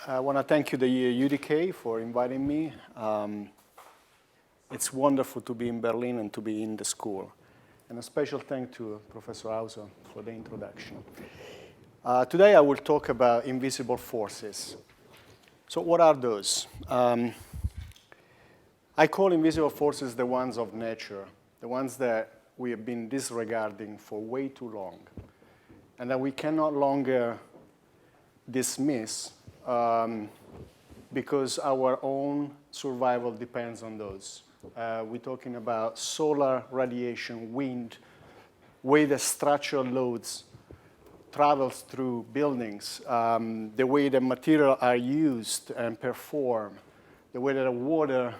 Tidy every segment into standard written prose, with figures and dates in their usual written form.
I want to thank you, the UDK, for inviting me. It's wonderful to be in Berlin and to be in the school. And a special thank to Professor Hauser for the introduction. Today I will talk about invisible forces. So what are those? I call invisible forces the ones of nature, the ones that we have been disregarding for way too long, and that we can no longer dismiss because our own survival depends on those. We're talking about solar radiation, wind, way the structural loads travels through buildings, the way the materials are used and perform, the way that the water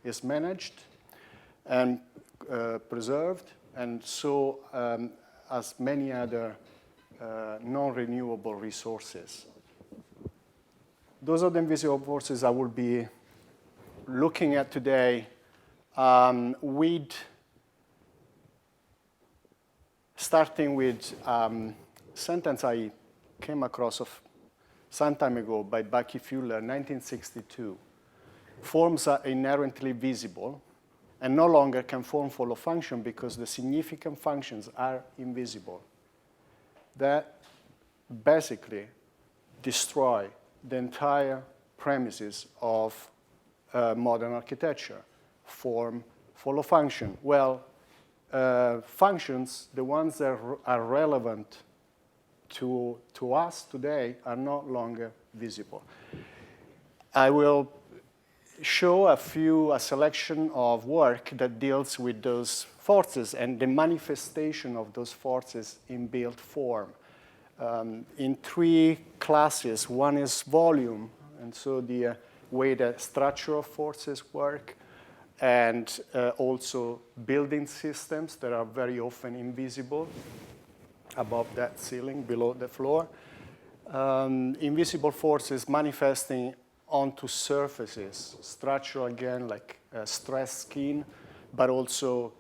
is managed and preserved, and so as many other non-renewable resources. Those are the invisible forces I will be looking at today starting with a sentence I came across some time ago by Bucky Fuller, 1962. Forms are inherently visible and no longer can form follow function because the significant functions are invisible. That basically destroy the entire premises of modern architecture. Form, follow function. Well, functions, the ones that are relevant to us today, are no longer visible. I will show a selection of work that deals with those forces and the manifestation of those forces in built form. In three classes. One is volume, and so the way that structural forces work, and also building systems that are very often invisible above that ceiling, below the floor. Invisible forces manifesting onto surfaces, structural again, like stressed skin, but also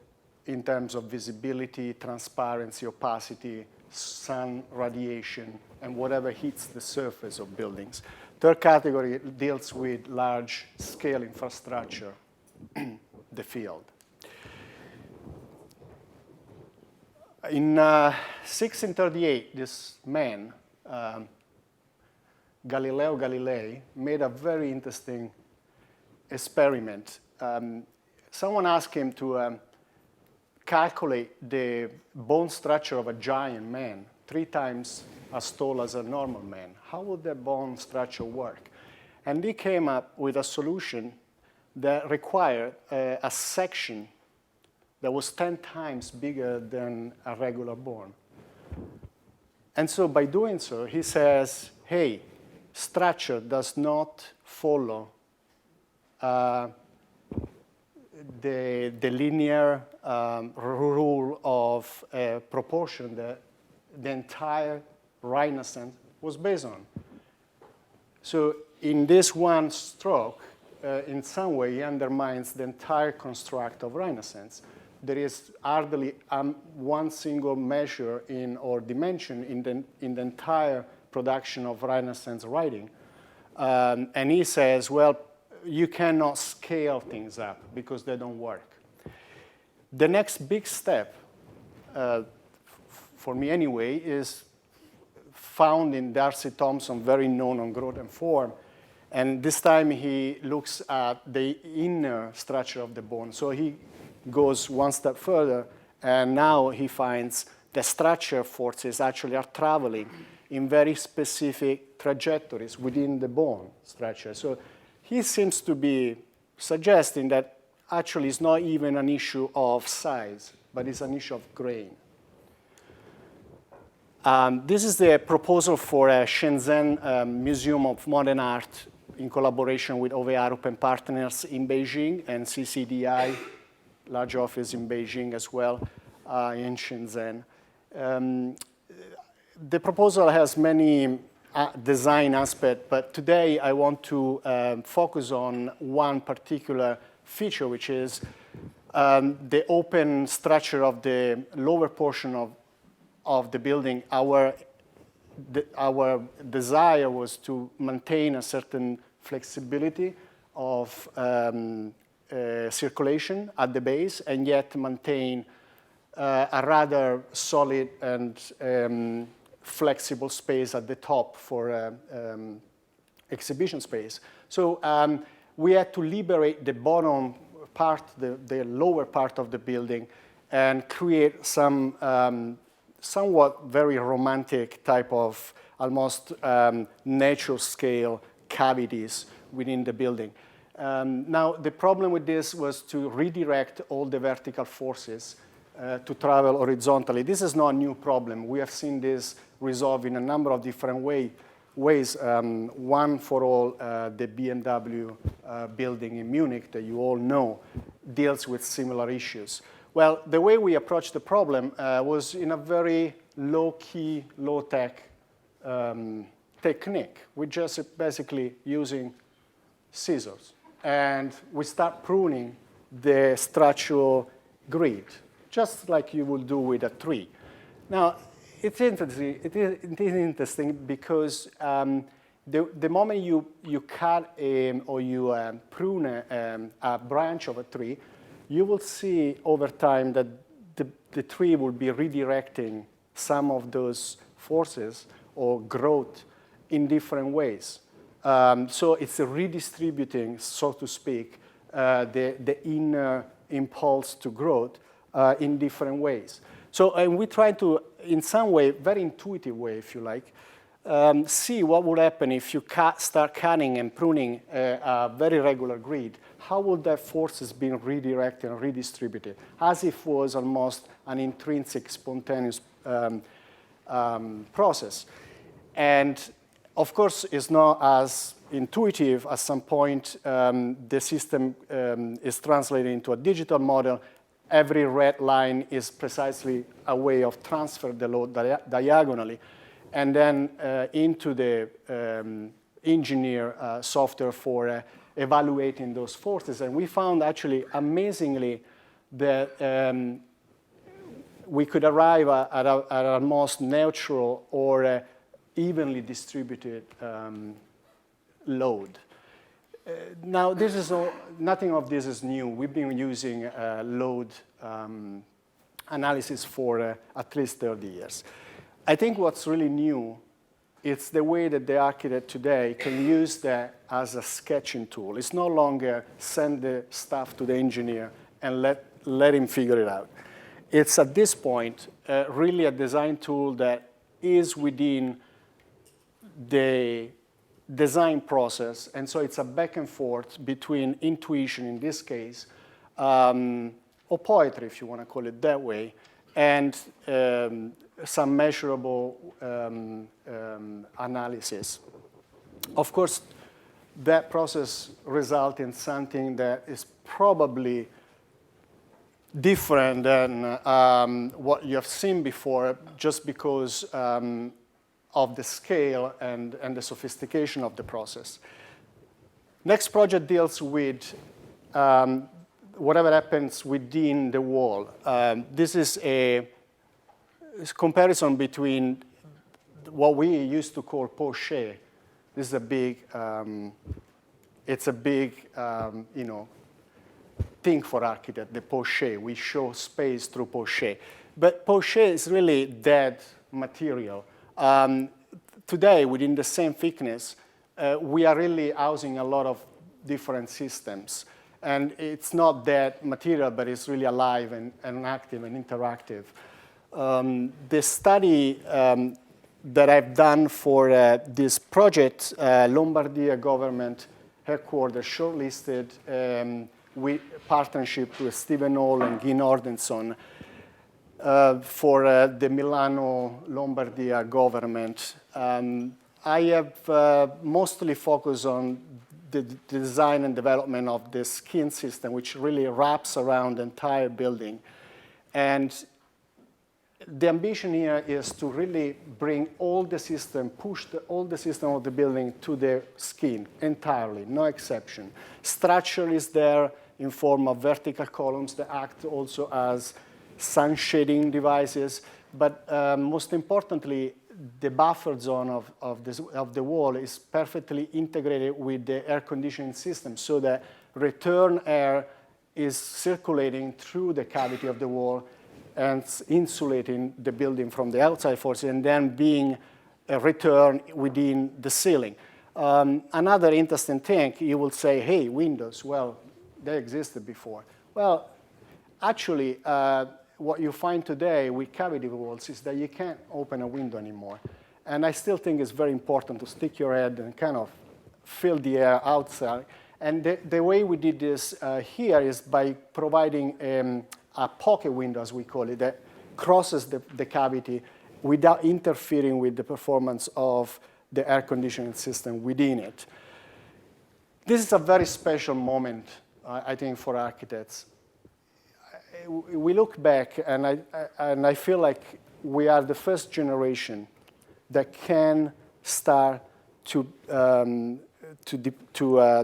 in terms of visibility, transparency, opacity, sun radiation, and whatever hits the surface of buildings. Third category deals with large-scale infrastructure, the field. In 1638, this man, Galileo Galilei, made a very interesting experiment. Someone asked him to calculate the bone structure of a giant man, 3 times as tall as a normal man. How would that bone structure work? And he came up with a solution that required a section that was 10 times bigger than a regular bone. And so by doing so, he says, hey, structure does not follow the linear rule of proportion that the entire Renaissance was based on. So in this one stroke, in some way, he undermines the entire construct of Renaissance. There is hardly one single measure or dimension in the entire production of Renaissance writing. And he says, well, you cannot scale things up because they don't work. The next big step, for me anyway, is found in Darcy Thompson, very known on growth and form. And this time he looks at the inner structure of the bone. So he goes one step further, and now he finds the structure forces actually are traveling in very specific trajectories within the bone structure. So he seems to be suggesting that actually it's not even an issue of size, but it's an issue of grain. This is the proposal for a Shenzhen Museum of Modern Art in collaboration with OV Arup and partners in Beijing and CCDI, large office in Beijing as well, in Shenzhen. The proposal has many design aspects, but today I want to focus on one particular feature, which is the open structure of the lower portion of the building. Our our desire was to maintain a certain flexibility of circulation at the base, and yet maintain a rather solid and flexible space at the top for exhibition space. So we had to liberate the bottom part, the lower part of the building, and create some somewhat very romantic type of almost nature scale cavities within the building. Now, the problem with this was to redirect all the vertical forces to travel horizontally. This is not a new problem. We have seen this resolved in a number of different ways. One for all, the BMW building in Munich that you all know deals with similar issues. Well, the way we approached the problem was in a very low-key, low-tech technique. We're just basically using scissors. And we start pruning the structural grid, just like you would do with a tree. Now, it's interesting. It is interesting because the moment you cut or you prune a branch of a tree, you will see over time that the tree will be redirecting some of those forces or growth in different ways. So it's redistributing, so to speak, the inner impulse to growth in different ways. So we try to, in some way, very intuitive way, if you like, see what would happen if you start cutting and pruning a very regular grid. How would that forces being redirected and redistributed, as if it was almost an intrinsic, spontaneous process. And of course, it's not as intuitive. At some point, the system is translated into a digital model. Every red line is precisely a way of transfer the load diagonally, and then into the engineer software for evaluating those forces. And we found actually, amazingly, that we could arrive at a most neutral or evenly distributed load. Now, this is nothing of this is new. We've been using load analysis for at least 30 years. I think what's really new is the way that the architect today can use that as a sketching tool. It's no longer send the stuff to the engineer and let him figure it out. It's at this point really a design tool that is within the design process, and so it's a back and forth between intuition, in this case, or poetry, if you want to call it that way, and some measurable analysis. Of course, that process results in something that is probably different than what you have seen before, just because of the scale and the sophistication of the process. Next project deals with whatever happens within the wall. This is a comparison between what we used to call poché. This is a big, it's a big, thing for architect, the poché. We show space through poché. But poché is really dead material. Today, within the same thickness, we are really housing a lot of different systems. And it's not dead material, but it's really alive and active and interactive. The study that I've done for this project, Lombardia government headquarters shortlisted with partnership with Stephen Hall and Guy Nordenson for the Milano Lombardia government. I have mostly focused on the design and development of the skin system, which really wraps around the entire building. And the ambition here is to really bring all the system, push all the system of the building to the skin entirely, no exception. Structure is there in form of vertical columns that act also as sun shading devices, but most importantly, the buffer zone of the wall is perfectly integrated with the air conditioning system, so that return air is circulating through the cavity of the wall and insulating the building from the outside forces, and then being returned within the ceiling. Another interesting thing, you will say, hey, windows, well, they existed before. Well, actually, what you find today with cavity walls is that you can't open a window anymore. And I still think it's very important to stick your head and kind of fill the air outside. And the way we did this here is by providing a pocket window, as we call it, that crosses the cavity without interfering with the performance of the air conditioning system within it. This is a very special moment, I think, for architects. We look back, and I feel like we are the first generation that can start to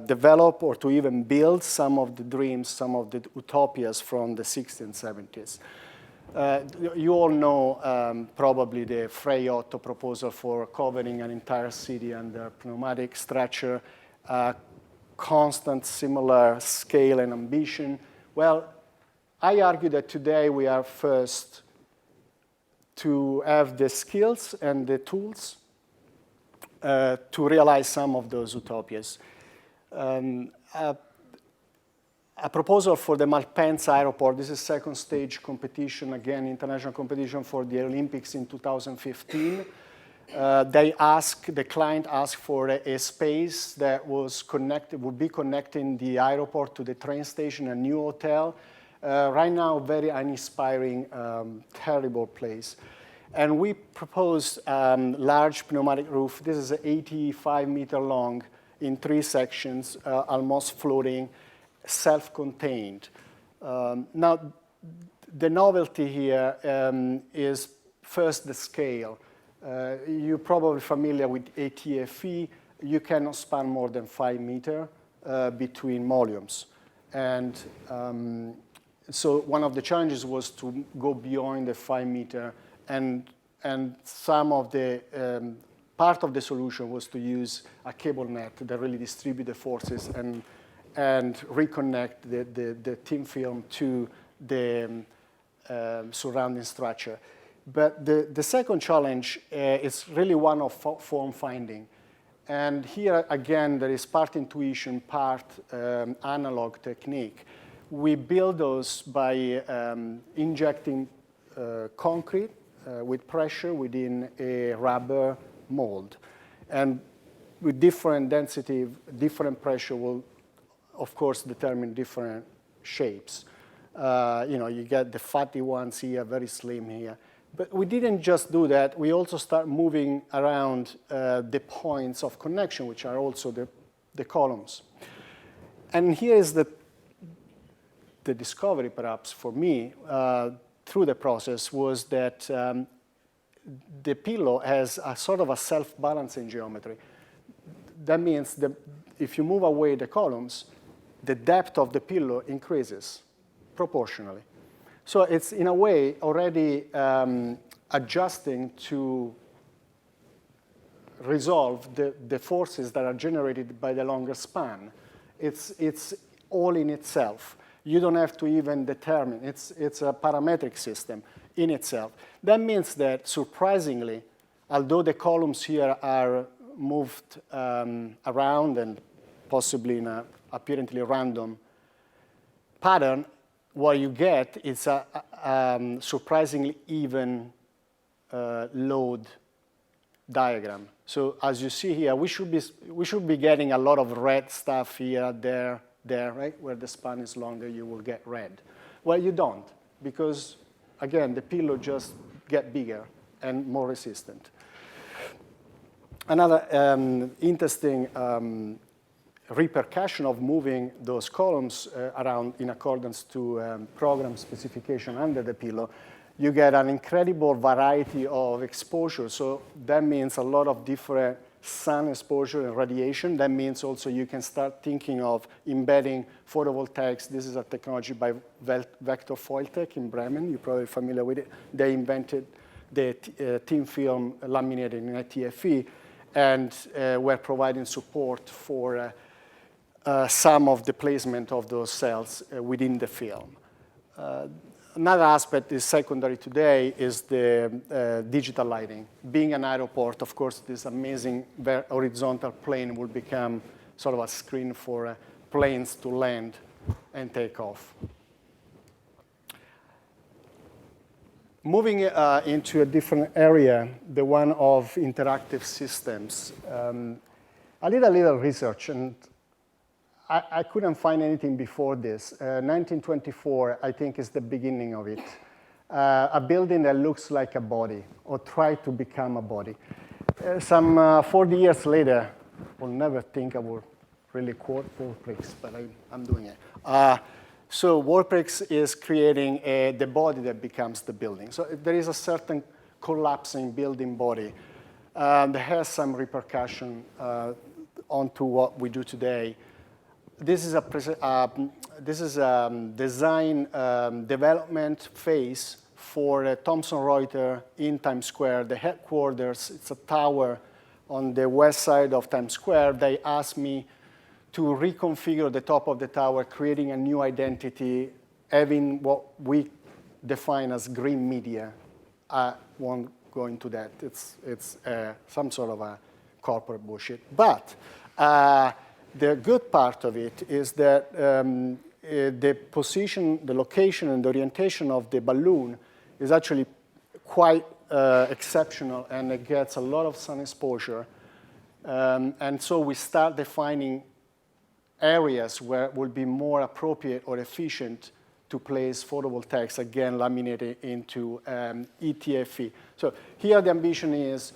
develop or to even build some of the dreams, some of the utopias from the 60s and 70s. You all know probably the Frey-Otto proposal for covering an entire city under pneumatic structure, constant similar scale and ambition. Well, I argue that today we are first to have the skills and the tools to realize some of those utopias. A proposal for the Malpensa airport. This is second stage competition, again, international competition for the Olympics in 2015. The client asked for a space that would be connecting the airport to the train station, a new hotel. Right now, very uninspiring, terrible place. And we proposed large pneumatic roof. This is 85 meter long in 3 sections, almost floating, self-contained. Now, the novelty here is first the scale. You're probably familiar with ATFE. You cannot span more than 5 meters between mullions. And so one of the challenges was to go beyond the 5 meter, and some of the part of the solution was to use a cable net that really distribute the forces and reconnect the thin film to the surrounding structure. But the second challenge is really one of form finding. And here, again, there is part intuition, part analog technique. We build those by injecting concrete with pressure within a rubber mold. And with different density, different pressure will, of course, determine different shapes. You get the fatty ones here, very slim here. But we didn't just do that. We also start moving around the points of connection, which are also the columns. And here is the discovery, perhaps, for me, through the process, was that the pillow has a sort of a self-balancing geometry. That means that if you move away the columns, the depth of the pillow increases proportionally. So it's, in a way, already adjusting to resolve the forces that are generated by the longer span. It's all in itself. You don't have to even determine. It's a parametric system in itself. That means that, surprisingly, although the columns here are moved around and possibly in an apparently random pattern, what you get is a surprisingly even load diagram. So as you see here, we should be getting a lot of red stuff here, there, right? Where the span is longer, you will get red. Well, you don't, because, again, the pillow just get bigger and more resistant. Another interesting repercussion of moving those columns around in accordance to program specification under the pillow, you get an incredible variety of exposure. So that means a lot of different sun exposure and radiation. That means also you can start thinking of embedding photovoltaics. This is a technology by Vector Foiltech in Bremen. You're probably familiar with it. They invented the thin film laminated in a TFE, and we're providing support for some of the placement of those cells within the film. Another aspect is secondary today is the digital lighting. Being an airport, of course, this amazing horizontal plane will become sort of a screen for planes to land and take off. Moving into a different area, the one of interactive systems. I did a little research, and I couldn't find anything before this. 1924, I think, is the beginning of it. A building that looks like a body, or try to become a body. Some 40 years later, I'll never think I would really quote Warprix, but I'm doing it. So Warprix is creating the body that becomes the building. So there is a certain collapsing building body that has some repercussion onto what we do today. This is a design development phase for Thomson Reuters in Times Square, the headquarters. It's a tower on the west side of Times Square. They asked me to reconfigure the top of the tower, creating a new identity, having what we define as green media. I won't go into that. It's some sort of a corporate bullshit. But the good part of it is that the position, the location, and the orientation of the balloon is actually quite exceptional, and it gets a lot of sun exposure. And so we start defining areas where it will be more appropriate or efficient to place photovoltaics, again, laminated into eTFE. So here the ambition is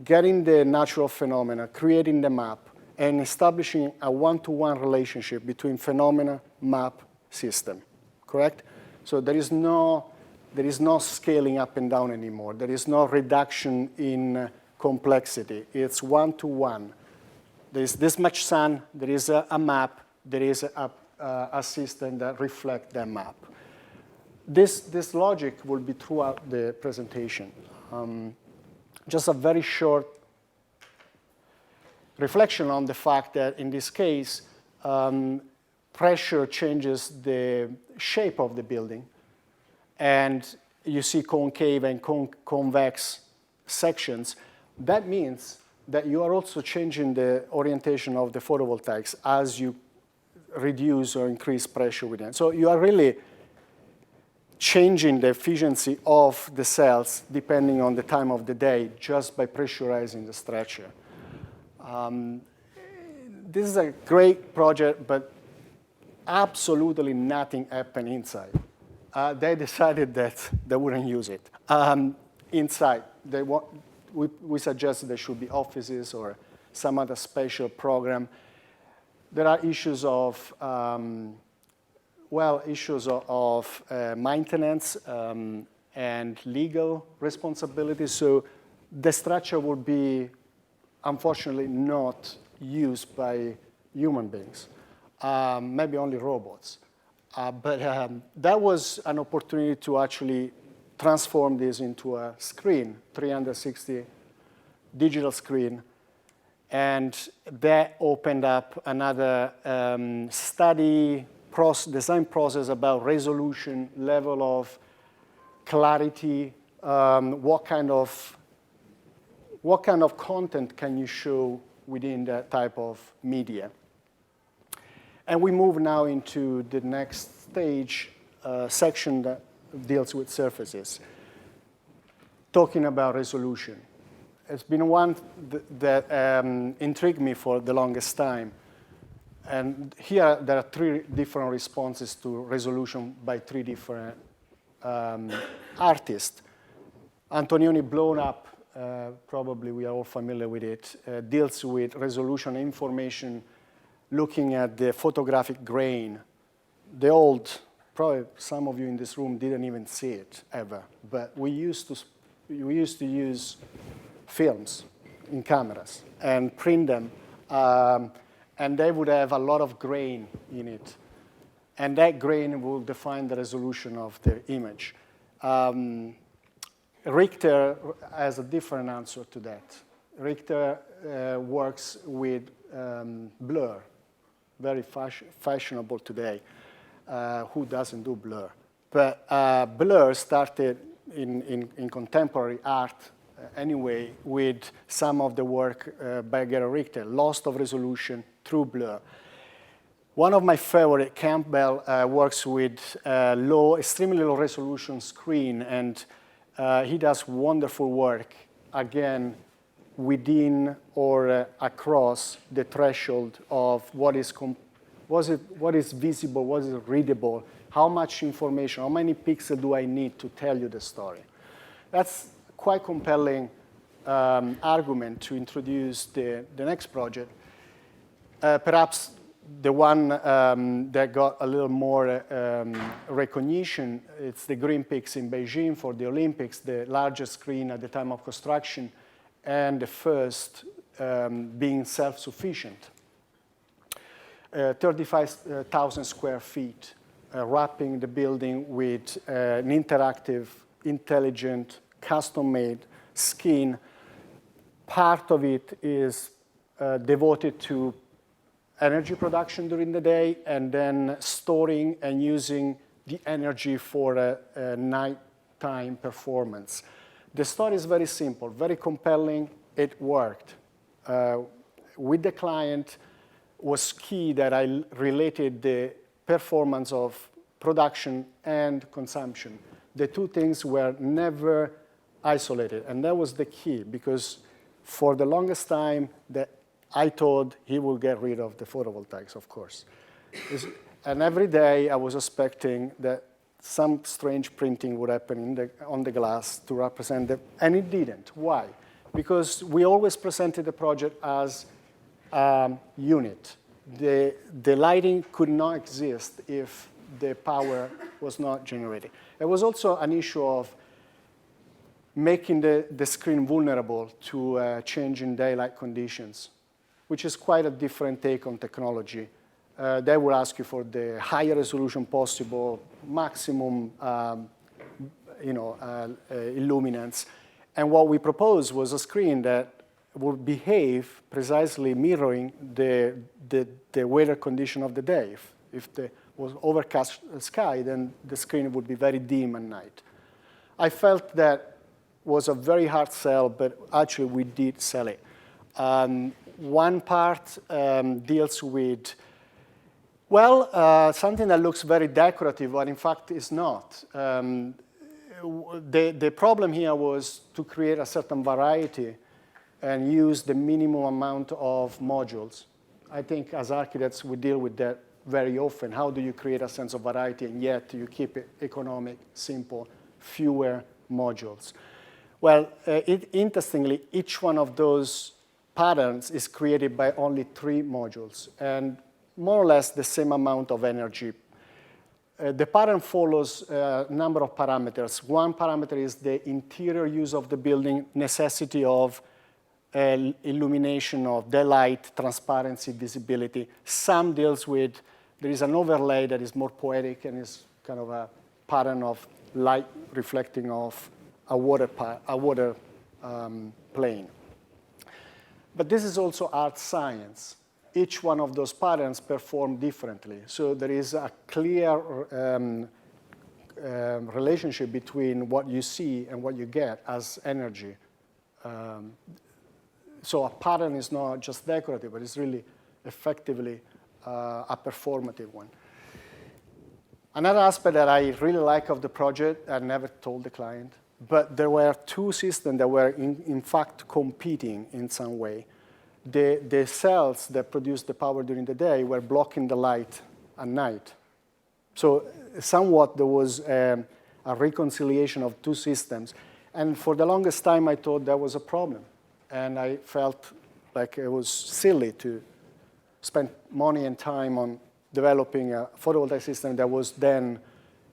getting the natural phenomena, creating the map, and establishing a one-to-one relationship between phenomena, map, system, correct? So there is no scaling up and down anymore. There is no reduction in complexity. It's one-to-one. There's this much sun, there is a map, there is a system that reflects that map. This logic will be throughout the presentation. Just a very short reflection on the fact that in this case, pressure changes the shape of the building, and you see concave and convex sections. That means that you are also changing the orientation of the photovoltaics as you reduce or increase pressure within. So you are really changing the efficiency of the cells depending on the time of the day just by pressurizing the structure. This is a great project, but absolutely nothing happened inside. They decided that they wouldn't use it. Inside, we suggested there should be offices or some other special program. There are issues of, maintenance and legal responsibilities. So the structure would be, unfortunately, not used by human beings, maybe only robots. But that was an opportunity to actually transform this into a screen, 360 digital screen. And that opened up another design process about resolution, level of clarity, what kind of content can you show within that type of media. And we move now into the next stage section that deals with surfaces, talking about resolution. It's been one that intrigued me for the longest time. And here there are three different responses to resolution by three different artists. Antonioni blown up, probably we are all familiar with it, deals with resolution information looking at the photographic grain. The old, probably some of you in this room didn't even see it ever, but we used to use films in cameras and print them, and they would have a lot of grain in it. And that grain will define the resolution of the image. Richter has a different answer to that. Richter works with blur, very fashionable today. Who doesn't do blur? But blur started in contemporary art anyway with some of the work by Gary Richter, loss of resolution through blur. One of my favorite, Campbell, works with extremely low resolution screen, and he does wonderful work, again, within or across the threshold of what is visible, what is readable, how much information, how many pixels do I need to tell you the story. That's quite compelling argument to introduce the next project. Perhaps the one that got a little more recognition, it's the Green Peaks in Beijing for the Olympics, the largest screen at the time of construction, and the first being self-sufficient. 35,000 square feet, wrapping the building with an interactive, intelligent, custom-made skin. Part of it is devoted to energy production during the day, and then storing and using the energy for a nighttime performance. The story is very simple, very compelling. It worked. With the client, was key that I related the performance of production and consumption. The two things were never isolated, and that was the key, because for the longest time that I thought he will get rid of the photovoltaics, of course. And every day I was expecting that some strange printing would happen on the glass to represent it, and it didn't. Why? Because we always presented the project as a unit. The lighting could not exist if the power was not generated. It was also an issue of making the screen vulnerable to changing daylight conditions, which is quite a different take on technology. They will ask you for the higher resolution possible, maximum illuminance. And what we proposed was a screen that would behave precisely mirroring the weather condition of the day. If there was overcast sky, then the screen would be very dim at night. I felt that was a very hard sell, but actually we did sell it. One part deals with, something that looks very decorative, but in fact is not. The problem here was to create a certain variety and use the minimum amount of modules. I think as architects, we deal with that very often. How do you create a sense of variety and yet you keep it economic, simple, fewer modules? Well, interestingly, each one of those patterns is created by only 3 modules and more or less the same amount of energy. The pattern follows a number of parameters. One parameter is the interior use of the building, necessity of illumination of daylight, transparency, visibility. Some deals with, there is an overlay that is more poetic and is kind of a pattern of light reflecting off a water plane. But this is also art science. Each one of those patterns perform differently. So there is a clear relationship between what you see and what you get as energy. So a pattern is not just decorative, but it's really effectively a performative one. Another aspect that I really like of the project, I never told the client, but there were 2 systems that were in fact competing in some way. The cells that produce the power during the day were blocking the light at night. So somewhat there was a reconciliation of 2 systems. And for the longest time, I thought that was a problem. And I felt like it was silly to spend money and time on developing a photovoltaic system that was then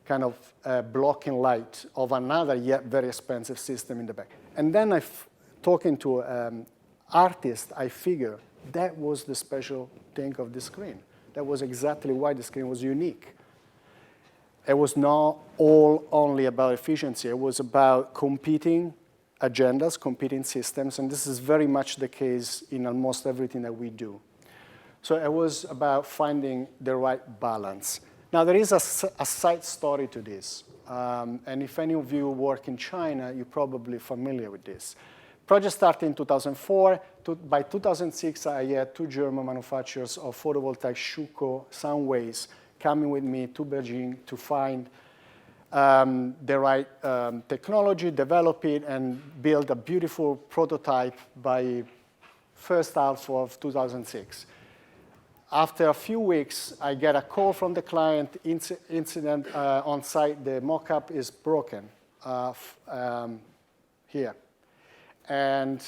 kind of blocking light of another yet very expensive system in the back. And then talking to artist, I figured that was the special thing of the screen. That was exactly why the screen was unique. it was not all only about efficiency. It was about competing agendas, competing systems, and this is very much the case in almost everything that we do. So it was about finding the right balance. Now, there is a side story to this, and if any of you work in China, you're probably familiar with this. Project started in 2004. By 2006, I had 2 German manufacturers of photovoltaic Schuko Soundwaves coming with me to Beijing to find the right technology, develop it, and build a beautiful prototype by first half of 2006. After a few weeks, I get a call from the client, incident on site, the mock-up is broken here. And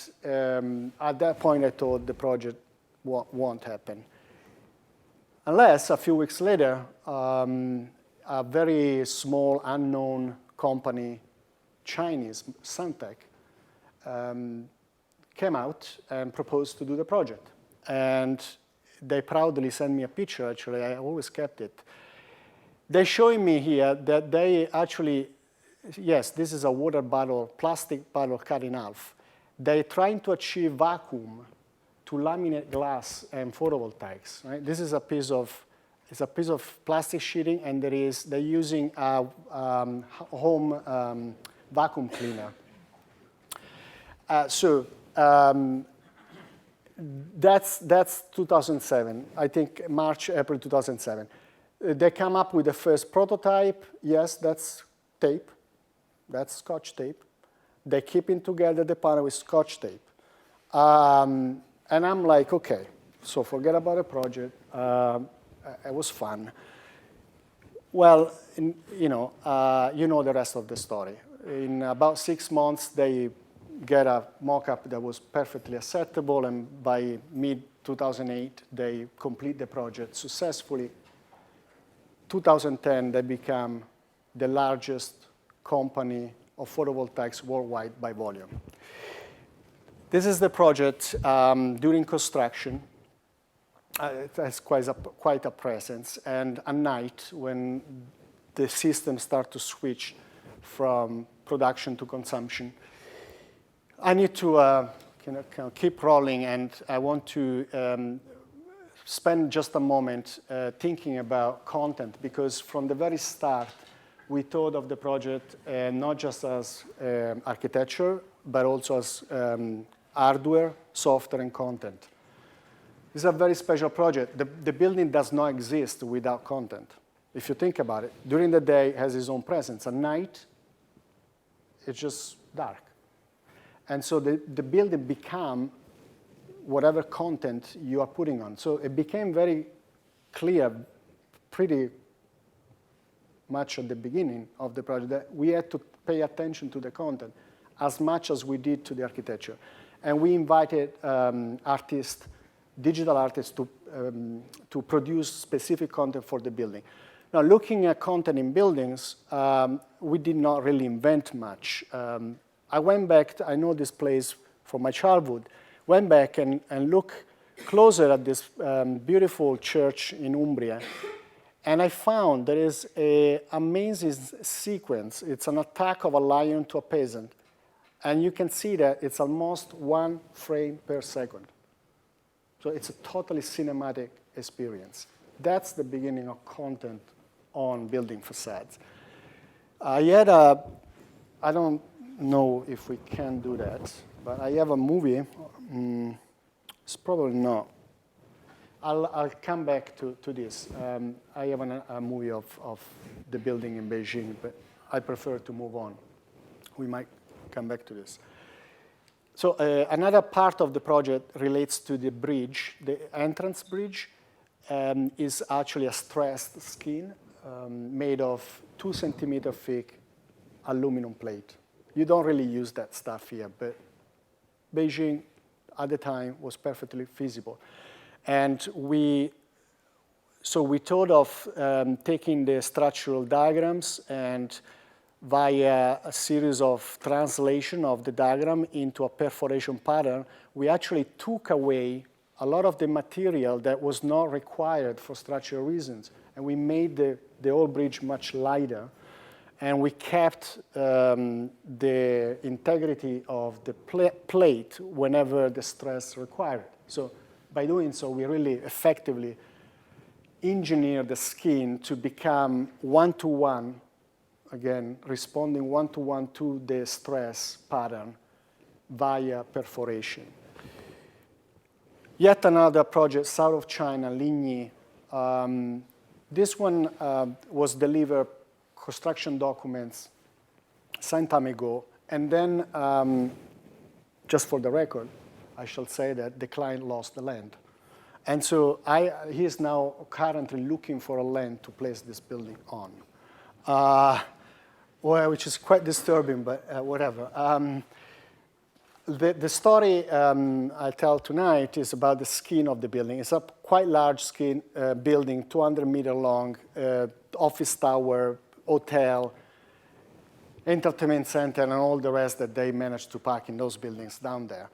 at that point, I thought the project won't happen. Unless a few weeks later, a very small, unknown company, Chinese, Suntech, came out and proposed to do the project. And they proudly sent me a picture, actually. I always kept it. They're showing me here that they actually, yes, this is a water bottle, plastic bottle cut in half. They're trying to achieve vacuum to laminate glass and photovoltaics. Right? This is a piece of plastic sheeting, and they're using a home vacuum cleaner. That's 2007. I think March, April 2007. They come up with the first prototype. Yes, that's tape. That's Scotch tape. They keep it together, the panel with Scotch tape. And I'm like, okay, so forget about the project. It was fun. Well, you know the rest of the story. In about 6 months, they get a mock-up that was perfectly acceptable, and by mid-2008, they complete the project successfully. 2010, they become the largest company of photovoltaics worldwide by volume. This is the project during construction. It has quite a presence, and at night, when the system starts to switch from production to consumption, I need to keep rolling, and I want to spend just a moment thinking about content, because from the very start, we thought of the project not just as architecture, but also as hardware, software, and content. This is a very special project. The building does not exist without content. If you think about it, during the day, it has its own presence. At night, it's just dark. And so the building became whatever content you are putting on. So it became very clear, pretty much at the beginning of the project, that we had to pay attention to the content as much as we did to the architecture. And we invited artists, digital artists, to produce specific content for the building. Now, looking at content in buildings, we did not really invent much. I went back, I know this place from my childhood, went back and looked closer at this beautiful church in Umbria, and I found there is an amazing sequence. It's an attack of a lion to a peasant, and you can see that it's almost 1 frame per second. So it's a totally cinematic experience. That's the beginning of content on building facades. I don't know if we can do that, but I have a movie. It's probably not. I'll come back to this. I have a movie of the building in Beijing, but I prefer to move on. We might come back to this. So another part of the project relates to the bridge. The entrance bridge is actually a stressed skin made of 2 centimeter thick aluminum plate. You don't really use that stuff here, but Beijing at the time was perfectly feasible. And we thought of taking the structural diagrams and via a series of translation of the diagram into a perforation pattern, we actually took away a lot of the material that was not required for structural reasons, And we made the old bridge much lighter, and we kept the integrity of the plate whenever the stress required. So by doing so, we really effectively engineered the skin to become one-to-one, again, responding one-to-one to the stress pattern via perforation. Yet another project south of China, Linyi. This one was delivered construction documents some time ago, and then, just for the record, I shall say that the client lost the land. And so he is now currently looking for a land to place this building on, which is quite disturbing, but whatever. The story I tell tonight is about the skin of the building. It's a quite large skin building, 200-meter long, office tower, hotel, entertainment center, and all the rest that they managed to pack in those buildings down there.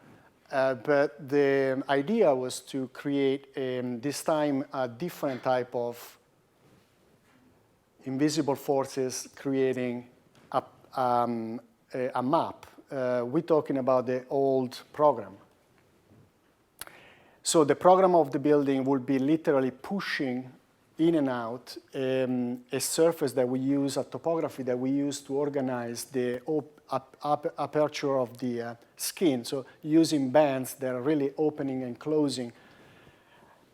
But the idea was to create, this time, a different type of invisible forces creating a map. We're talking about the old program. So the program of the building will be literally pushing in and out a surface that we use, a topography that we use to organize the aperture of the skin. So using bands that are really opening and closing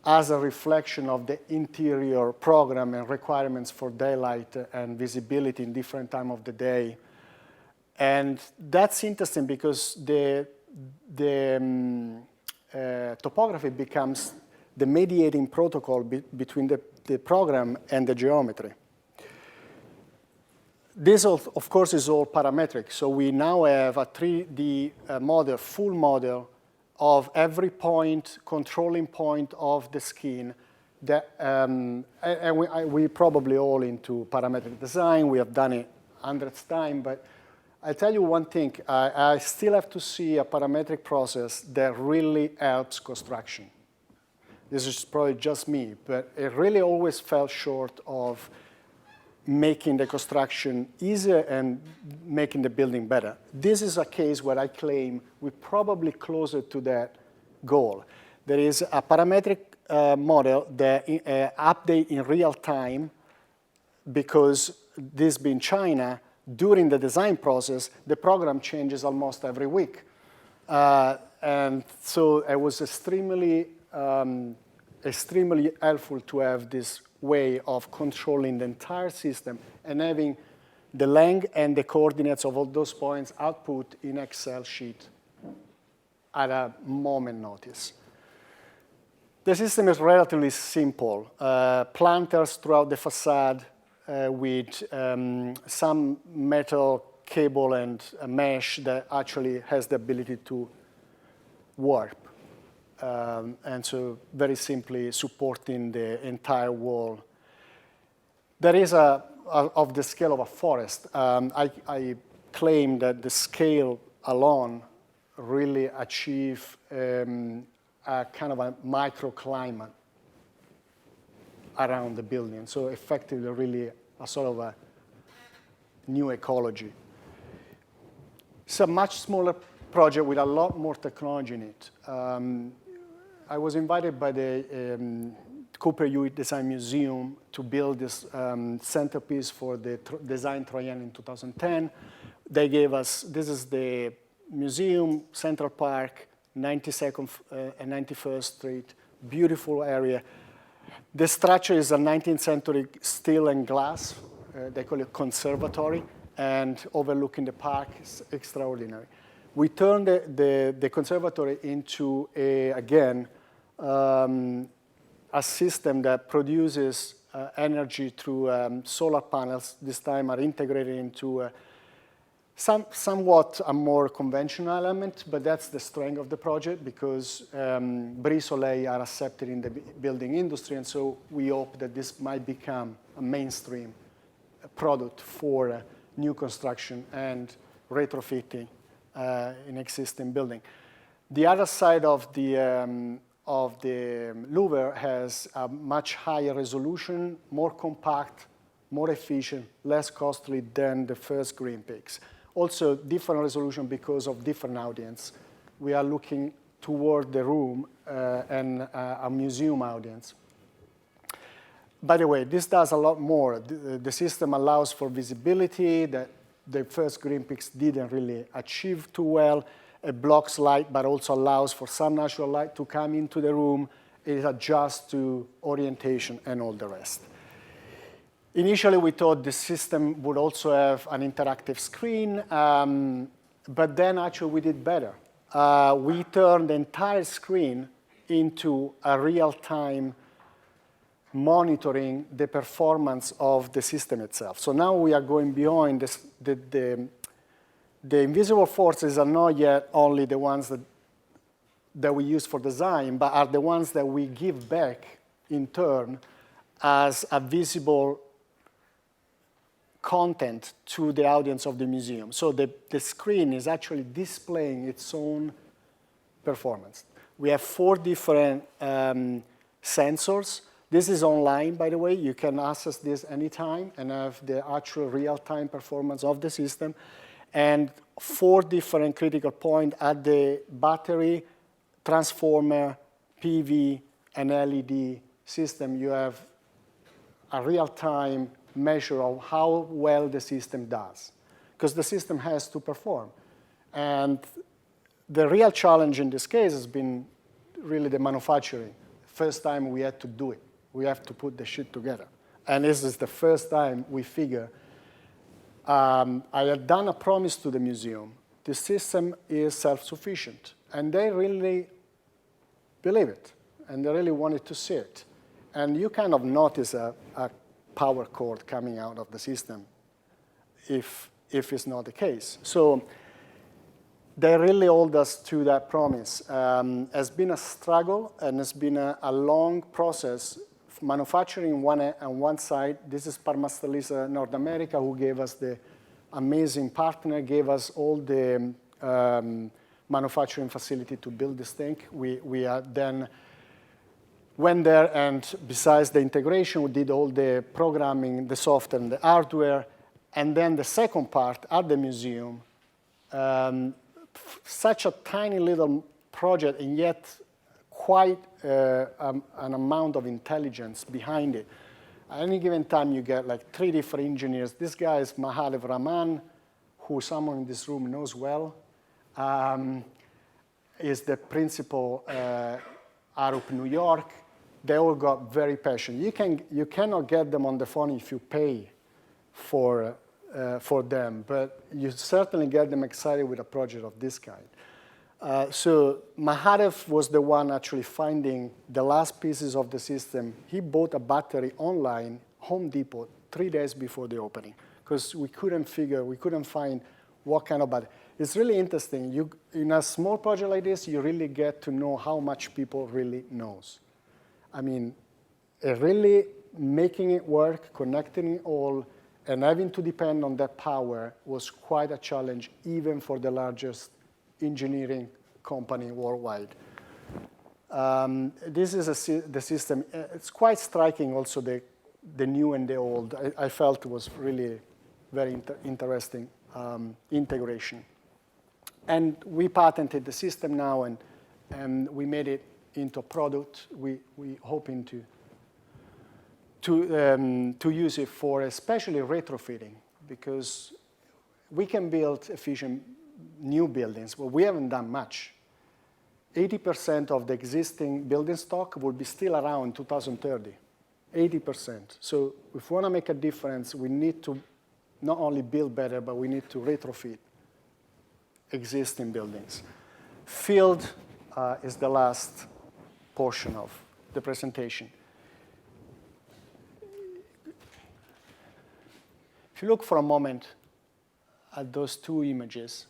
as a reflection of the interior program and requirements for daylight and visibility in different time of the day. And that's interesting because the topography becomes the mediating protocol between the program and the geometry. This, of course, is all parametric. So we now have a 3D model, full model of every point, controlling point of the skin. That, and we probably all into parametric design. We have done it hundreds of times, but I'll tell you one thing. I still have to see a parametric process that really helps construction. This is probably just me, but it really always fell short of making the construction easier and making the building better. This is a case where I claim we're probably closer to that goal. There is a parametric model that update in real time because this being China, during the design process, the program changes almost every week. And so it was extremely helpful to have this way of controlling the entire system and having the length and the coordinates of all those points output in Excel sheet at a moment notice. The system is relatively simple. Planters throughout the facade with some metal cable and a mesh that actually has the ability to warp. And so very simply supporting the entire wall. There is of the scale of a forest. I claim that the scale alone really achieve a kind of a microclimate around the building. So effectively really a sort of a new ecology. It's a much smaller project with a lot more technology in it. I was invited by the Cooper Hewitt Design Museum to build this centerpiece for the Design Triennial in 2010. They gave us, this is the museum, Central Park, 92nd and 91st Street, beautiful area. The structure is a 19th century steel and glass. They call it conservatory, and overlooking the park is extraordinary. We turned the conservatory into, again, a system that produces energy through solar panels. This time are integrated into somewhat a more conventional element, but that's the strength of the project because Brise-Soleil are accepted in the building industry, and so we hope that this might become a mainstream product for new construction and retrofitting in existing building. The other side of the of the Louvre has a much higher resolution, more compact, more efficient, less costly than the first Green Peaks. Also, different resolution because of different audience. We are looking toward the room and a museum audience. By the way, this does a lot more. The system allows for visibility that the first Green Peaks didn't really achieve too well. It blocks light, but also allows for some natural light to come into the room. It adjusts to orientation and all the rest. Initially, we thought the system would also have an interactive screen, but then actually we did better. We turned the entire screen into a real-time monitoring the performance of the system itself. So now we are going beyond this, the invisible forces are not yet only the ones that we use for design, but are the ones that we give back in turn as a visible content to the audience of the museum. So the screen is actually displaying its own performance. We have 4 different sensors. This is online, by the way. You can access this anytime and have the actual real-time performance of the system. And 4 different critical points at the battery, transformer, PV, and LED system. You have a real-time measure of how well the system does, because the system has to perform. And the real challenge in this case has been really the manufacturing. First time we had to do it. We have to put the shit together. And this is the first time we figure. I had done a promise to the museum. The system is self-sufficient. And they really believe it. And they really wanted to see it. And you kind of notice a power cord coming out of the system if it's not the case. So they really hold us to that promise. It's been a struggle, and it's been a long process. Manufacturing on one side, this is Parmastalisa North America, who gave us the amazing partner, gave us all the manufacturing facility to build this thing. We then went there, and besides the integration, we did all the programming, the software and the hardware. And then the second part at the museum, such a tiny little project, and yet quite an amount of intelligence behind it. At any given time, you get like 3 different engineers. This guy is Mahadev Raman, who someone in this room knows well, is the principal Arup New York. They all got very passionate. You cannot get them on the phone if you pay for them, but you certainly get them excited with a project of this kind. So Mahadev was the one actually finding the last pieces of the system. He bought a battery online, Home Depot, 3 days before the opening, because we couldn't find what kind of battery. It's really interesting. In a small project like this, you really get to know how much people really knows. I mean, really making it work, connecting it all, and having to depend on that power was quite a challenge, even for the largest engineering company worldwide. This is the system. It's quite striking also, the new and the old. I felt it was really very interesting integration. And we patented the system now, and we made it into a product. We hoping to use it for especially retrofitting, because we can build efficient new buildings, but we haven't done much. 80% of the existing building stock will be still around 2030. 80%. So if we want to make a difference, we need to not only build better, but we need to retrofit existing buildings. Field is the last portion of the presentation. If you look for a moment at those 2 images,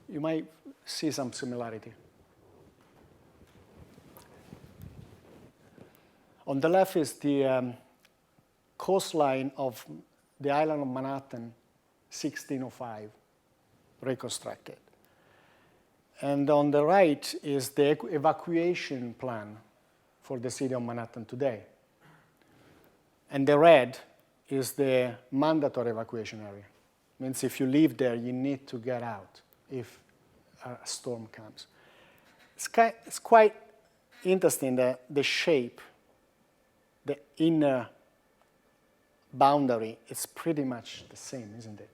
you might see some similarity. On the left is the coastline of the island of Manhattan, 1605, reconstructed. And on the right is the evacuation plan for the city of Manhattan today. And the red is the mandatory evacuation area. Means if you live there, you need to get out if a storm comes. It's quite interesting that the shape, the inner boundary, is pretty much the same, isn't it?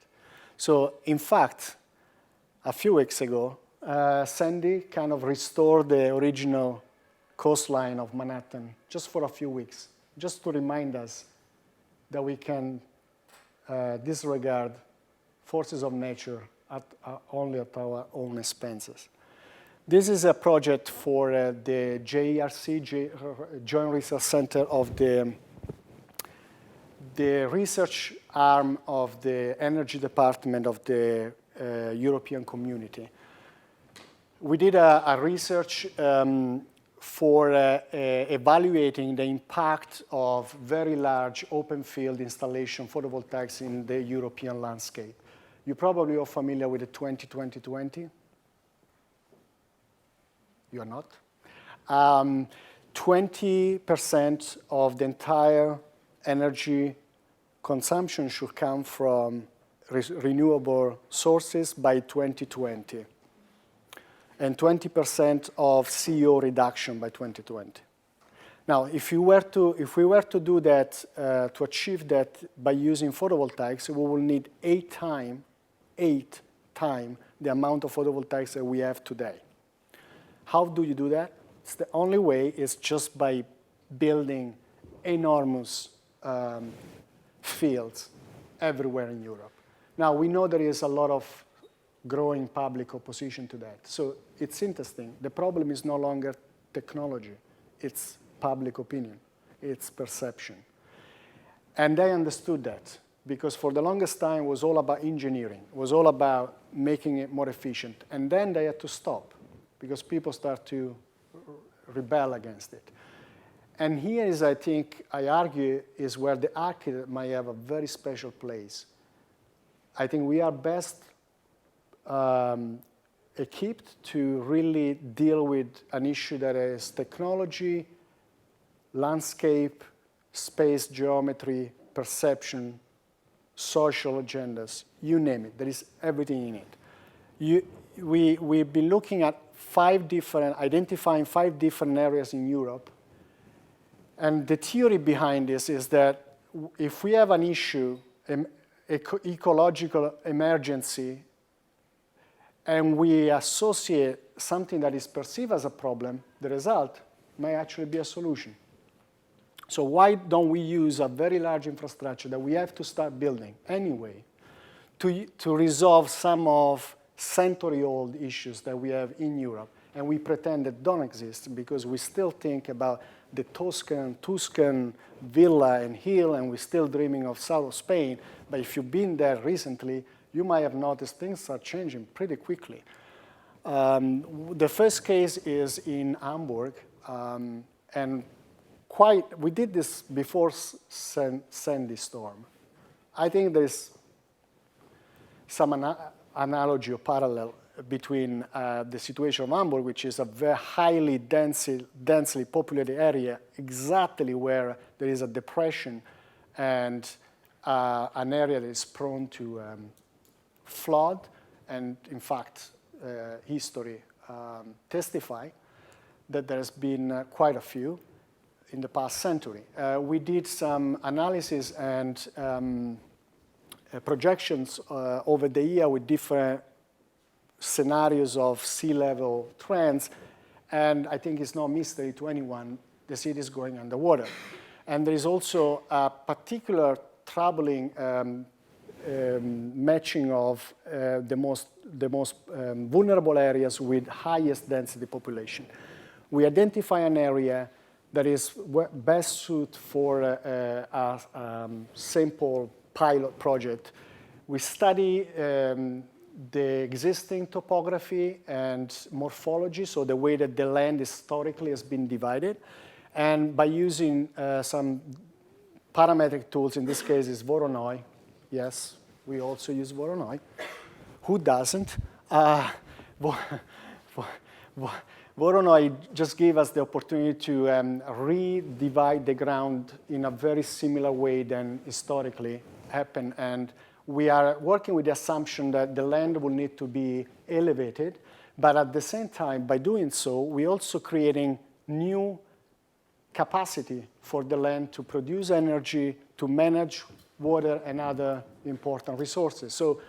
So in fact, a few weeks ago, Sandy kind of restored the original coastline of Manhattan just for a few weeks, just to remind us that we can disregard forces of nature only at our own expenses. This is a project for the JRC, Joint Research Center of the research arm of the energy department of the European Community. We did a research for evaluating the impact of very large open field installation photovoltaics in the European landscape. You probably are familiar with the 20-20-20. You're not. 20% of the entire energy consumption should come from renewable sources by 2020, and 20% of CO reduction by 2020. Now, if we were to do that, to achieve that by using photovoltaics, we will need 8 times the amount of photovoltaics that we have today. How do you do that? It's the only way is just by building enormous fields everywhere in Europe. Now, we know there is a lot of growing public opposition to that. So it's interesting. The problem is no longer technology. It's public opinion. It's perception. And they understood that because for the longest time it was all about engineering. It was all about making it more efficient. And then they had to stop because people start to rebel against it. And here is, I think, I argue, is where the architect might have a very special place. I think we are best equipped to really deal with an issue that is technology, landscape, space geometry, perception, social agendas, you name it. There is everything in it. We've been looking at identifying 5 different areas in Europe. And the theory behind this is that if we have an issue, ecological emergency, and we associate something that is perceived as a problem, the result may actually be a solution. So why don't we use a very large infrastructure that we have to start building anyway to resolve some of century-old issues that we have in Europe, and we pretend that don't exist because we still think about the Tuscan villa and hill, and we're still dreaming of south of Spain. But if you've been there recently, you might have noticed things are changing pretty quickly. The first case is in Hamburg, and we did this before Sandy storm. I think there's some analogy or parallel between the situation of Hamburg, which is a very highly densely populated area, exactly where there is a depression and an area that is prone to flood, and in fact, history testify that there's been quite a few in the past century. We did some analysis and projections over the year with different scenarios of sea level trends, and I think it's no mystery to anyone, the city is going underwater. And there is also a particular troubling matching of the most vulnerable areas with highest density population. We identify an area that is best suited for a simple pilot project. We study the existing topography and morphology, so the way that the land historically has been divided, and by using some parametric tools, in this case is Voronoi. Yes, we also use Voronoi. Who doesn't? Voronoi just gave us the opportunity to re-divide the ground in a very similar way than historically happened. And we are working with the assumption that the land will need to be elevated, but at the same time, by doing so, we're also creating new capacity for the land to produce energy, to manage water and other important resources. So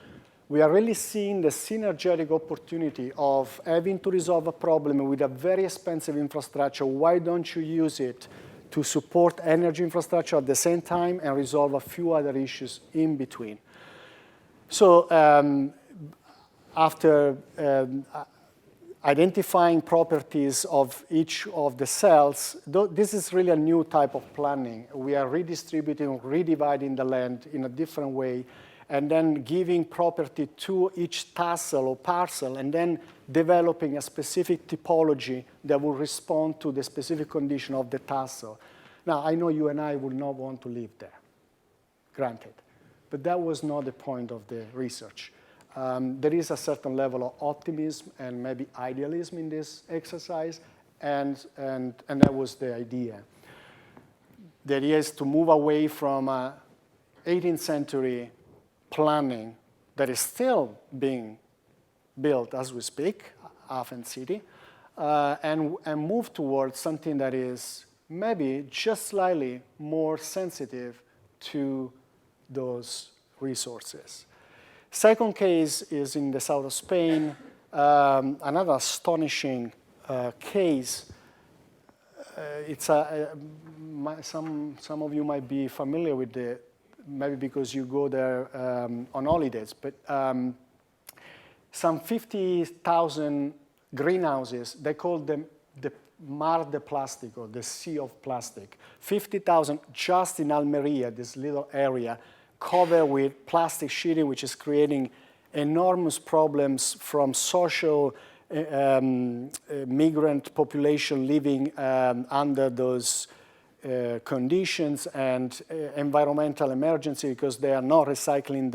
we are really seeing the synergetic opportunity of having to resolve a problem with a very expensive infrastructure. Why don't you use it to support energy infrastructure at the same time and resolve a few other issues in between? So after identifying properties of each of the cells, this is really a new type of planning. We are redistributing, redividing the land in a different way, and then giving property to each tassel or parcel, and then developing a specific typology that will respond to the specific condition of the tassel. Now, I know you and I would not want to live there, granted, but that was not the point of the research. There is a certain level of optimism and maybe idealism in this exercise, and that was the idea. The idea is to move away from 18th century planning that is still being built as we speak, Aachen City, and move towards something that is maybe just slightly more sensitive to those resources. Second case is in the south of Spain, another astonishing case. It's some of you might be familiar with it, maybe because you go there on holidays, but some 50,000 greenhouses, they call them the Mar de Plástico, the Sea of Plastic. 50,000 just in Almeria, this little area, covered with plastic sheeting, which is creating enormous problems from social migrant population living under those conditions, and environmental emergency because they are not recycling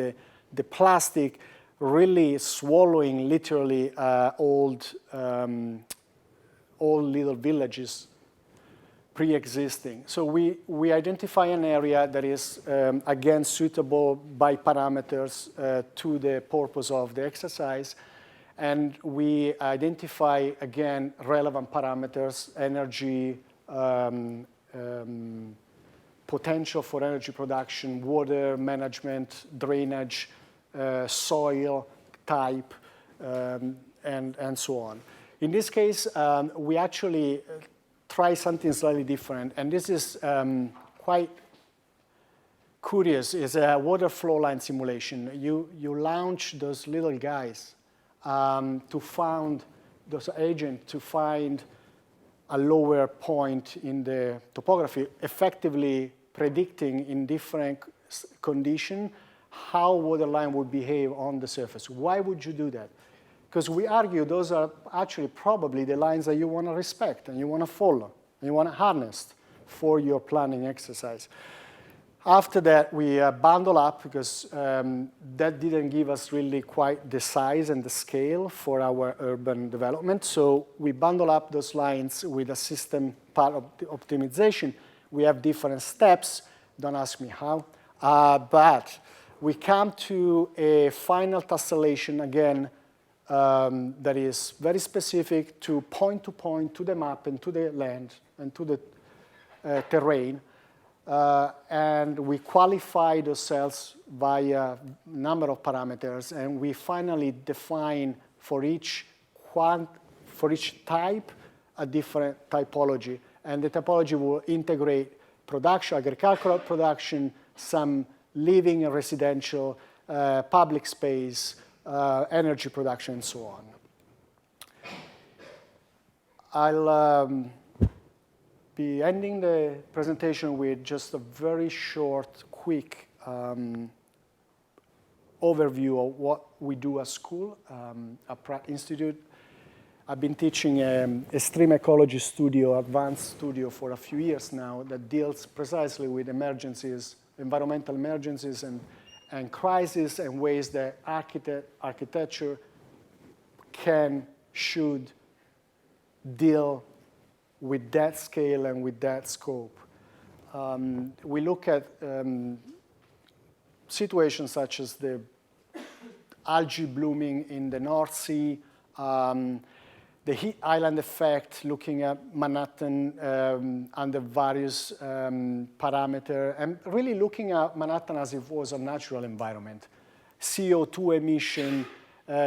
the plastic, really swallowing literally old little villages pre-existing. So we identify an area that is, again, suitable by parameters to the purpose of the exercise. And we identify, again, relevant parameters, energy, potential for energy production, water management, drainage, soil type, and so on. In this case, we actually try something slightly different, and this is quite curious. It's a water flow line simulation. You launch those little guys to find those agents to find a lower point in the topography, effectively predicting in different conditions how water line would behave on the surface. Why would you do that? Because we argue those are actually probably the lines that you want to respect and you want to follow and you want to harness for your planning exercise. After that, we bundle up because that didn't give us really quite the size and the scale for our urban development. So we bundle up those lines with a system part of the optimization. We have different steps. Don't ask me how. But we come to a final tessellation again that is very specific to point, to the map and to the land and to the terrain. And we qualify those cells by a number of parameters, and we finally define for each type a different typology. And the typology will integrate production, agricultural production, some living and residential, public space, energy production, and so on. I'll be ending the presentation with just a very short, quick overview of what we do at school, at Pratt Institute. I've been teaching extreme ecology studio, advanced studio for a few years now that deals precisely with emergencies, environmental emergencies and crises, and ways that architecture can, should deal with that scale and with that scope. We look at situations such as the algae blooming in the North Sea, the heat island effect, looking at Manhattan under various parameters, and really looking at Manhattan as if it was a natural environment. CO2 emission,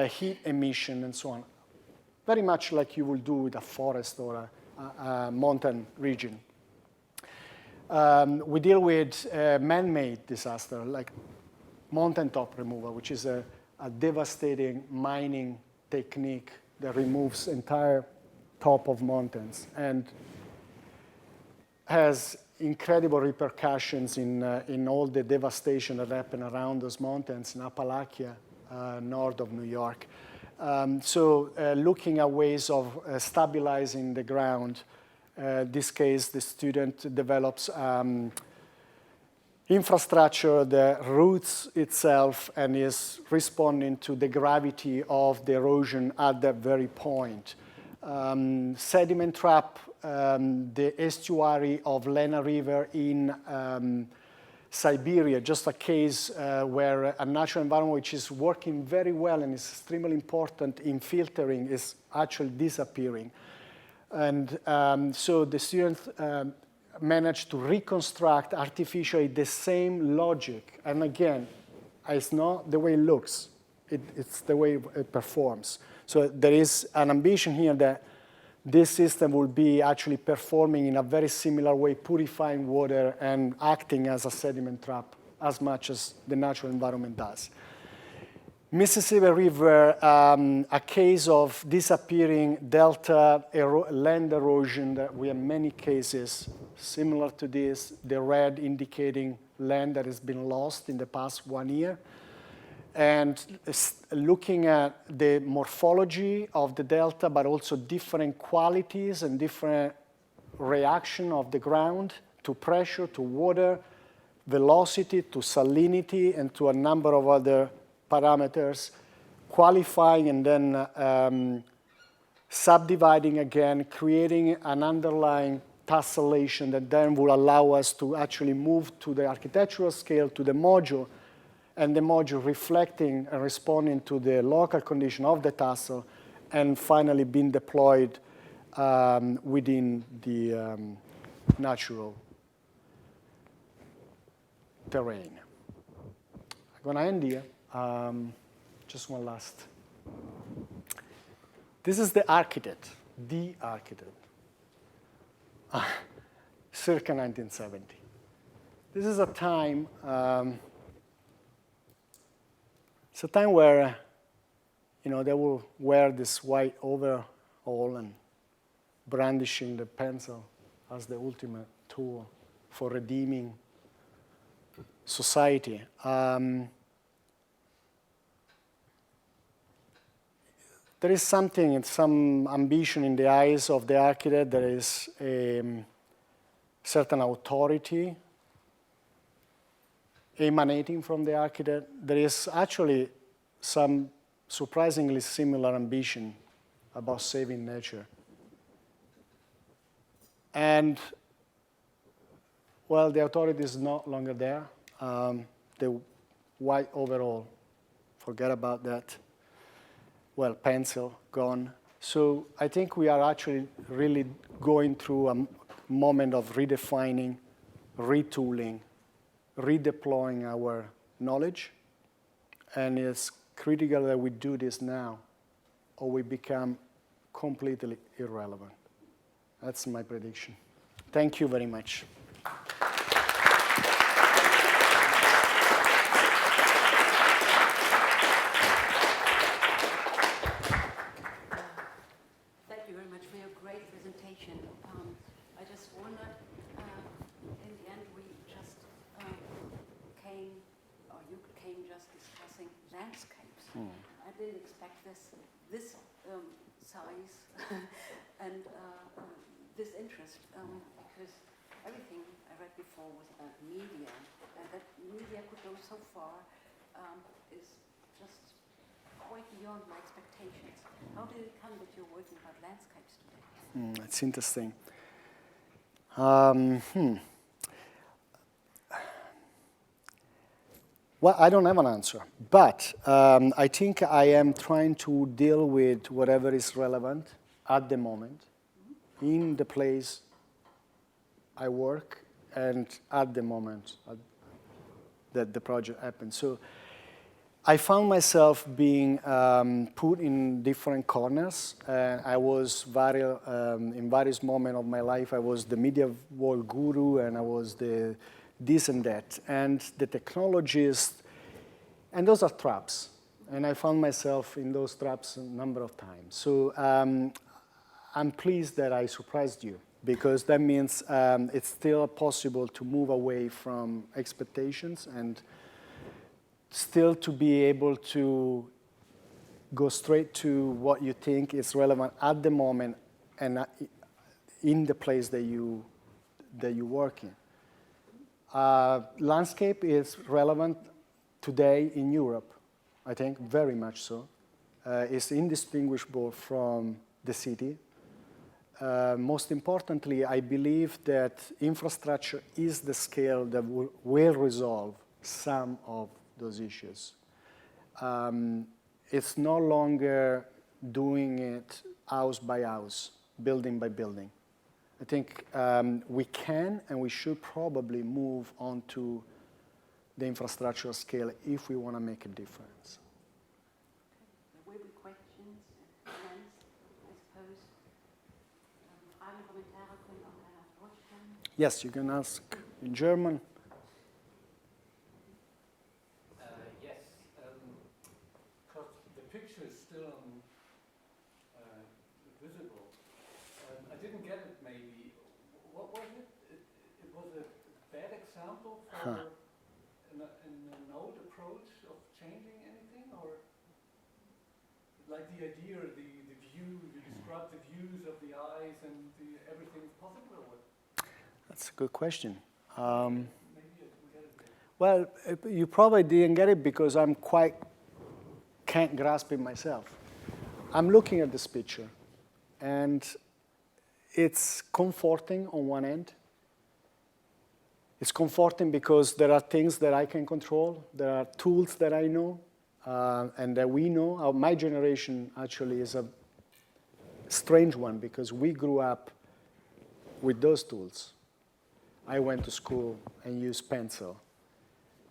heat emission, and so on. Very much like you will do with a forest or a mountain region. We deal with man-made disaster, like mountaintop removal, which is a devastating mining technique that removes entire top of mountains and has incredible repercussions in all the devastation that happen around those mountains in Appalachia, north of New York. Looking at ways of stabilizing the ground. This case, the student develops infrastructure that roots itself and is responding to the gravity of the erosion at that very point. Sediment trap, the estuary of Lena River in Siberia, just a case where a natural environment which is working very well and is extremely important in filtering is actually disappearing. And so the students managed to reconstruct artificially the same logic. And again, it's not the way it looks, it's the way it performs. So there is an ambition here that this system will be actually performing in a very similar way, purifying water and acting as a sediment trap as much as the natural environment does. Mississippi River, a case of disappearing delta land erosion that we have many cases similar to this, the red indicating land that has been lost in the past 1 year. And looking at the morphology of the delta, but also different qualities and different reaction of the ground to pressure, to water, velocity, to salinity, and to a number of other parameters, qualifying and then subdividing again, creating an underlying tessellation that then will allow us to actually move to the architectural scale, to the module, and the module reflecting and responding to the local condition of the tassel, and finally being deployed within the natural terrain. I'm going to end here. Just one last. This is the architect, circa 1970. This is a time, it's a time where, they will wear this white overall and brandishing the pencil as the ultimate tool for redeeming society. There is something, some ambition in the eyes of the architect. There is a certain authority emanating from the architect. There is actually some surprisingly similar ambition about saving nature. And, well, the authority is no longer there. The white overall, forget about that. Well, pencil, gone. So I think we are actually really going through a moment of redefining, retooling, redeploying our knowledge. And it's critical that we do this now, or we become completely irrelevant. That's my prediction. Thank you very much. This size and this interest, because everything I read before was about media, and that media could go so far is just quite beyond my expectations. How did it come that you're working about landscapes today? That's interesting. Well, I don't have an answer, but I think I am trying to deal with whatever is relevant at the moment, in the place I work, and at the moment that the project happened. So I found myself being put in different corners. I was in various moments of my life, I was the media world guru, and I was the this and that. And the technologies, and those are traps. And I found myself in those traps a number of times. So I'm pleased that I surprised you, because that means it's still possible to move away from expectations and still to be able to go straight to what you think is relevant at the moment and in the place that you work in. Landscape is relevant today in Europe, I think, very much so. It's indistinguishable from the city. Most importantly, I believe that infrastructure is the scale that will resolve some of those issues. It's no longer doing it house by house, building by building. I think we can and we should probably move on to the infrastructure scale if we want to make a difference. There will be questions and comments, I suppose. Fragen, Kommentare können auch gerne auf Deutsch kommen. Yes, you can ask in German. Yes, because the picture is still visible. I didn't get it maybe. What was it? It was a bad example for an old approach of changing anything? Or like the idea, the view, you describe the views of the eyes and everything is possible? Or what? That's a good question. Maybe we get it there. Well, you probably didn't get it because can't grasp it myself. I'm looking at this picture, and it's comforting on one end. It's comforting because there are things that I can control. There are tools that I know and that we know. My generation actually is a strange one because we grew up with those tools. I went to school and used pencil.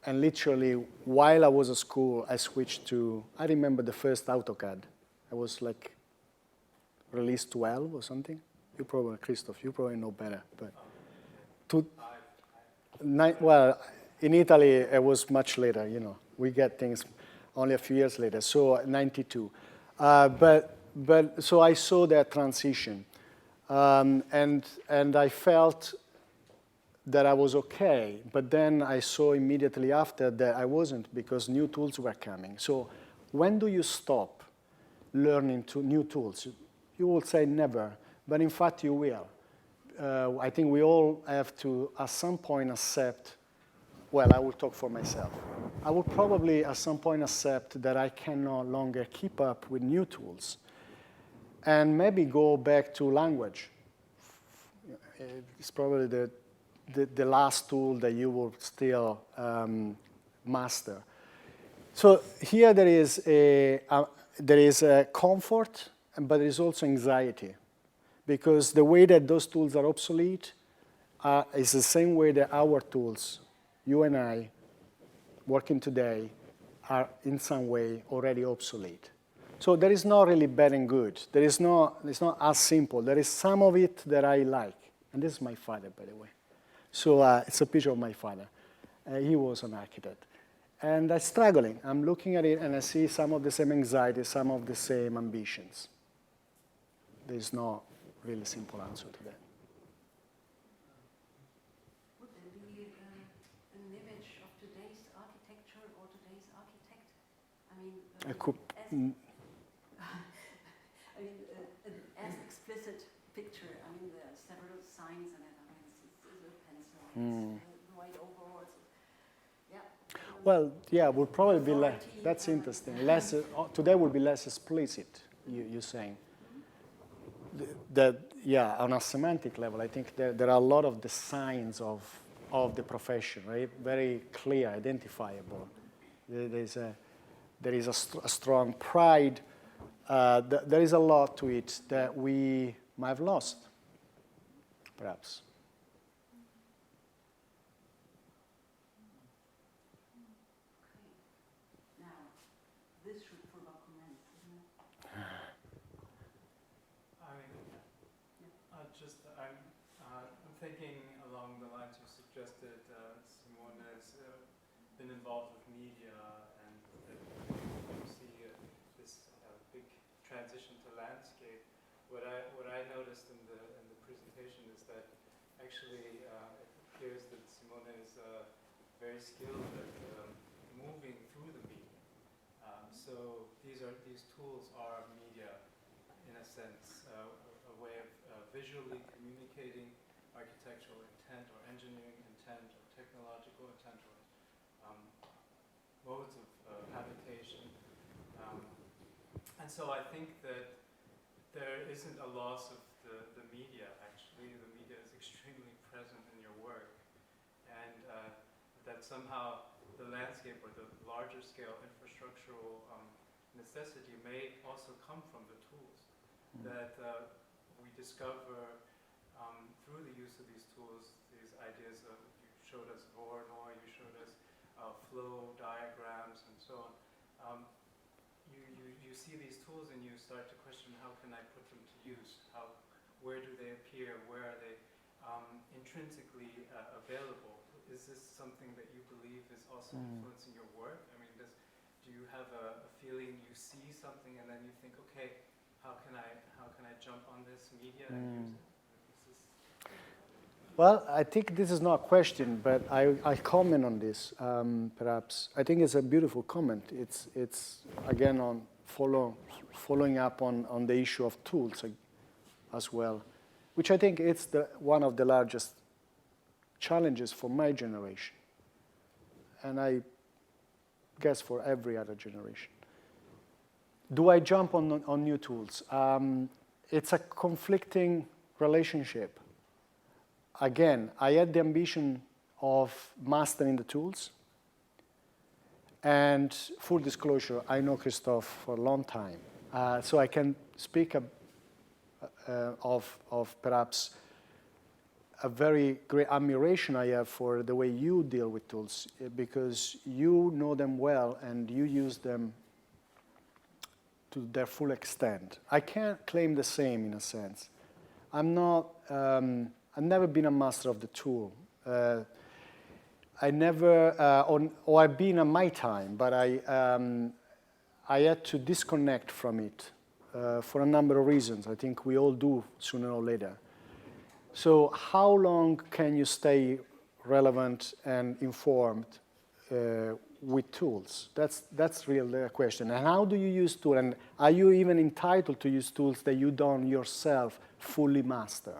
And literally, while I was at school, I switched to, I remember the first AutoCAD. I was like release 12 or something. You probably, Christoph, you probably know better. But well, in Italy, it was much later, you know. We get things only a few years later, so 92. So I saw that transition. And I felt that I was okay, but then I saw immediately after that I wasn't because new tools were coming. So when do you stop learning new tools? You will say never, but in fact you will. I think we all have to, at some point, accept, well, I will talk for myself. I will probably, at some point, accept that I can no longer keep up with new tools and maybe go back to language. It's probably the last tool that you will still master. So here there is a comfort, but there is also anxiety. Because the way that those tools are obsolete is the same way that our tools, you and I, working today, are in some way already obsolete. So there is not really bad and good. It's not as simple. There is some of it that I like. And this is my father, by the way. So it's a picture of my father. He was an architect. And I'm struggling. I'm looking at it and I see some of the same anxiety, some of the same ambitions. There's no really simple answer to that. Would there be an image of today's architecture or today's architect? I mean, as explicit picture. I mean, there are several signs in it. I mean, it's a pencil, it's the white overalls. Yeah. Well, yeah, would probably be less. authority, That's interesting. Less today will be less explicit. You're saying that, yeah, on a semantic level, I think there are a lot of the signs of the profession, right? Very clear, identifiable. There is a strong pride. There is a lot to it that we might have lost, perhaps. Now, this should provoke comments, isn't it? I mean, I'm thinking along the lines you suggested. Simone has been involved with media, and you see this big transition to landscape. What I noticed in the presentation is that actually it appears that Simone is very skilled at moving through the media. So these tools are media, in a sense, a way of visually communicating architectural intent or engineering intent or technological intent or modes of habitation. And so I think that there isn't a loss of the media, actually. The media is extremely present in your work. And that somehow the landscape or the larger scale infrastructural necessity may also come from the tools that we discover through the use of these tools, these ideas of, you showed us Voronoi, you showed us flow diagrams and so on. You see these tools and you start to question, how can I put them to use? Where do they appear? Where are they intrinsically available? Is this something that you believe is also influencing your work? I mean, do you have a feeling you see something and then you think, okay, how can I jump on this media and use it? Well, I think this is not a question, but I comment on this, perhaps. I think it's a beautiful comment. It's again, on following up on the issue of tools as well, which I think it's one of the largest challenges for my generation, and I guess for every other generation. Do I jump on new tools? It's a conflicting relationship. Again, I had the ambition of mastering the tools. And full disclosure, I know Christophe for a long time. So I can speak of perhaps a very great admiration I have for the way you deal with tools, because you know them well and you use them to their full extent. I can't claim the same in a sense. I've never been a master of the tool. I never, or I've been on my time, but I had to disconnect from it for a number of reasons. I think we all do sooner or later. So how long can you stay relevant and informed with tools? That's really the question. And how do you use tools? And are you even entitled to use tools that you don't yourself fully master?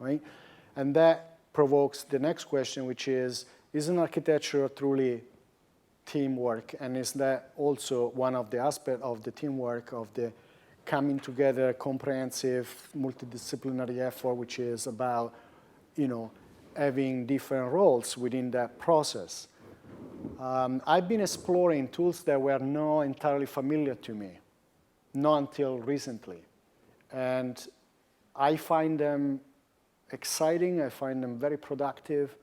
Right? And that provokes the next question, which is, isn't architecture truly teamwork? And is that also one of the aspects of the teamwork, of the coming together, comprehensive, multidisciplinary effort, which is about, having different roles within that process? I've been exploring tools that were not entirely familiar to me, not until recently. And I find them exciting. I find them very productive.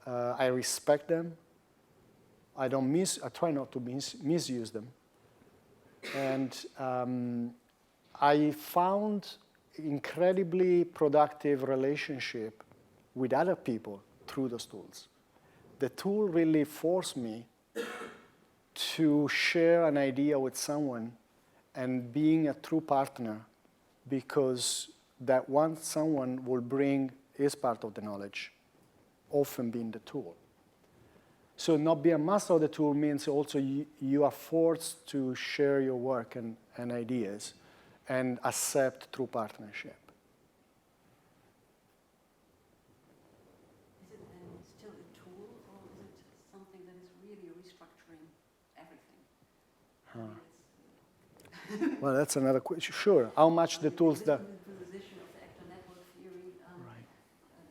I respect them. I try not to misuse them. And I found incredibly productive relationship with other people through those tools. The tool really forced me to share an idea with someone and being a true partner, because that one someone will bring his part of the knowledge, often being the tool. So not being a master of the tool means also you are forced to share your work and ideas and accept true partnership. Is it then still a tool, or is it something that is really a structuring everything. Well, that's another question. Sure. How much the tools that... The position of the actor network theory, Right. and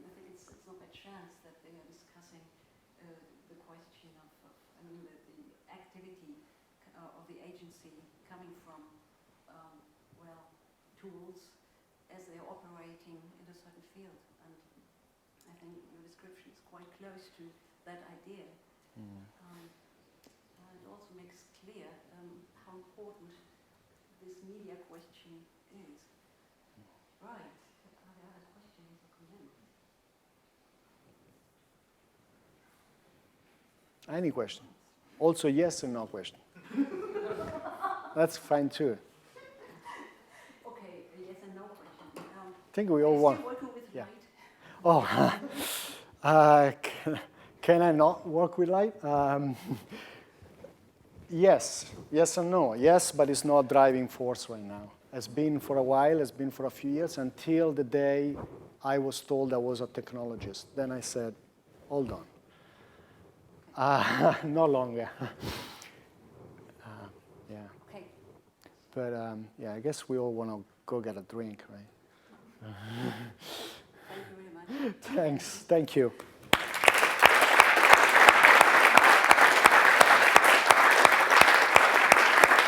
I think it's not by chance that they are discussing the question of the activity of the agency coming from, tools as they are operating in a certain field. And I think your description is quite close to that idea. It also makes clear how important this media question is. Right. Are there other questions or comments? Any question? Also yes and no question. That's fine too. Okay, a yes and no question. I think we all want... Still working with Yeah. light? Oh, can I not work with light? Yes and no. Yes, but it's not driving force right now. It's been for a while, it's been for a few years, until the day I was told I was a technologist. Then I said, hold on. No longer. Yeah. Okay. But yeah, I guess we all want to go get a drink, right? Thank you very much. Thanks. Thank you.